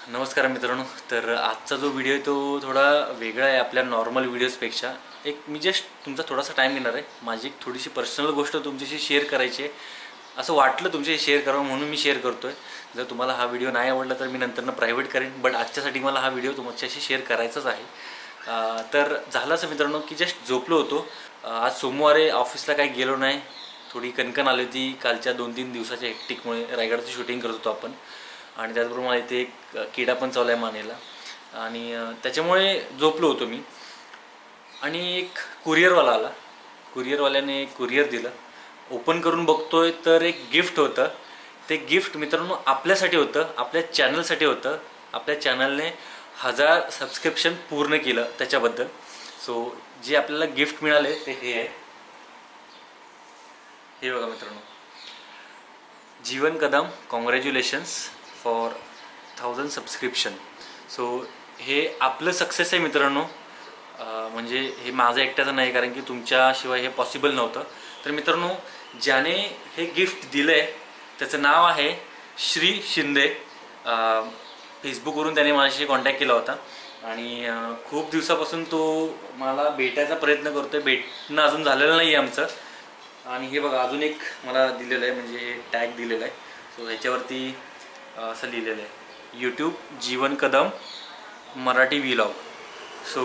नमस्कार मित्रांनो. तर आजचा जो व्हिडिओ आहे तो थोडा वेगळा आहे आपल्या नॉर्मल व्हिडिओजपेक्षा. मी जस्ट तुमचा थोडासा टाईम घेणार आहे. माझी एक थोडीशी पर्सनल गोष्ट तुमच्याशी शेअर करायची आहे. असं वाटलं तुमच्याशी शेअर करावं म्हणून मी शेअर करतो आहे. जर तुम्हाला हा व्हिडिओ नाही आवडला तर मी नंतरनं प्रायव्हेट करेन, बट आजच्यासाठी मला हा व्हिडिओ तुमच्याशी शेअर करायचाच आहे. तर झालं असं मित्रांनो की जस्ट झोपलो होतो. आज सोमवार आहे, ऑफिसला काही गेलो नाही. थोडी कणकण आली होती कालच्या 2-3 दिवसाच्या हेक्टिकमुळे. रायगडचं शूटिंग करत होतो आपण आणि त्याचबरोबर मला इथे एक किडा पण चालू आहे मानेला आणि त्याच्यामुळे झोपलो होतो मी. आणि एक कुरिअरवाला आला. कुरिअरवाल्याने एक कुरिअर दिलं. ओपन करून बघतोय तर एक गिफ्ट होतं. ते गिफ्ट मित्रांनो आपल्यासाठी होतं, आपल्या चॅनलसाठी होतं. आपल्या चॅनलने 1000 सबस्क्रिप्शन पूर्ण केलं त्याच्याबद्दल. सो जे आपल्याला गिफ्ट मिळाले ते हे आहे. हे बघा मित्रांनो, Jeevan Kadam congratulations for 1000 subscription. So हे आपलं सक्सेस आहे मित्रांनो. म्हणजे हे माझं एकट्याचं नाही, कारण की तुमच्याशिवाय हे पॉसिबल नव्हतं. तर मित्रांनो, ज्याने हे गिफ्ट दिलं आहे त्याचं नाव आहे श्री शिंदे. फेसबुकवरून त्याने माझ्याशी कॉन्टॅक्ट केला होता आणि खूप दिवसापासून तो मला भेटायचा प्रयत्न करतो आहे. भेटणं अजून झालेलं नाही आहे आमचं. आणि हे बघा अजून एक मला दिलेलं आहे, म्हणजे टॅग दिलेला आहे. सो ह्याच्यावरती असं लिहिलेलं आहे, यूट्यूब जीवन कदम मराठी व्लॉग. सो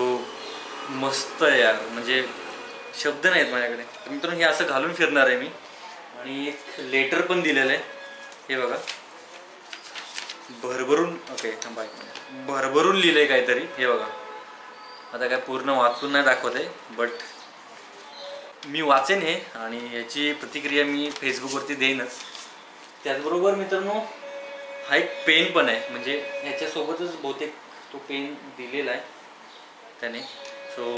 मस्त आहे यार, म्हणजे शब्द नाहीत माझ्याकडे. तर मित्रांनो हे असं घालून फिरणार आहे मी. आणि एक लेटर पण दिलेलं आहे. हे बघा भरभरून, ओके थांबा एक मिनिट, भरभरून लिहिलं आहे काहीतरी. हे बघा, आता काय पूर्ण वाचून नाही दाखवत आहे, बट मी वाचेन हे आणि याची प्रतिक्रिया मी फेसबुकवरती देईनच. त्याचबरोबर मित्रांनो हा एक पेन पण आहे, म्हणजे ह्याच्यासोबतच बहुतेक तो पेन दिलेला आहे त्याने. सो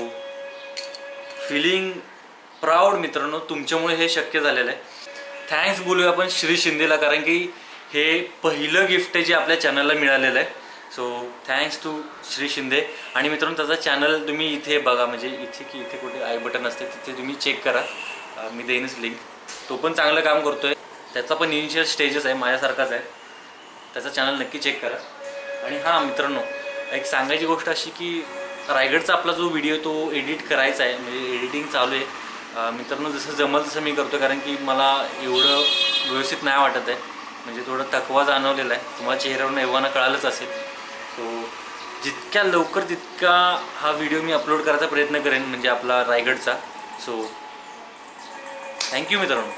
फीलिंग प्राऊड मित्रांनो, तुमच्यामुळे हे शक्य झालेलं आहे. थँक्स बोलूया आपण श्री शिंदेला, कारण की हे पहिलं गिफ्ट आहे जे आपल्या चॅनलला मिळालेलं आहे. So thanks to Shri Shinde. आणि मित्रांनो त्याचा चॅनल तुम्ही इथे बघा, म्हणजे इथे की इथे कुठे आय बटन असते तिथे तुम्ही चेक करा, मी देईनच लिंक. तो पण चांगलं काम करतो आहे. त्याचा पण इनिशियल स्टेजेस आहे, माझ्यासारखाच आहे. त्याचा चॅनल नक्की चेक करा. आणि हां मित्रांनो, एक सांगायची गोष्ट अशी की रायगडचा आपला जो व्हिडिओ तो एडिट करायचा आहे, म्हणजे एडिटिंग चालू आहे मित्रांनो. जसं जमल तसं मी करतो, कारण की मला एवढं व्यवस्थित नाही वाटत आहे. म्हणजे थोडं थकवा जाणवलेला आहे, तुम्हाला चेहऱ्यावरून एव्हाना कळालंच असेल. सो जितक्या लवकर तितका हा व्हिडिओ मी अपलोड करायचा प्रयत्न करेन, म्हणजे आपला रायगडचा. सो थँक्यू मित्रांनो.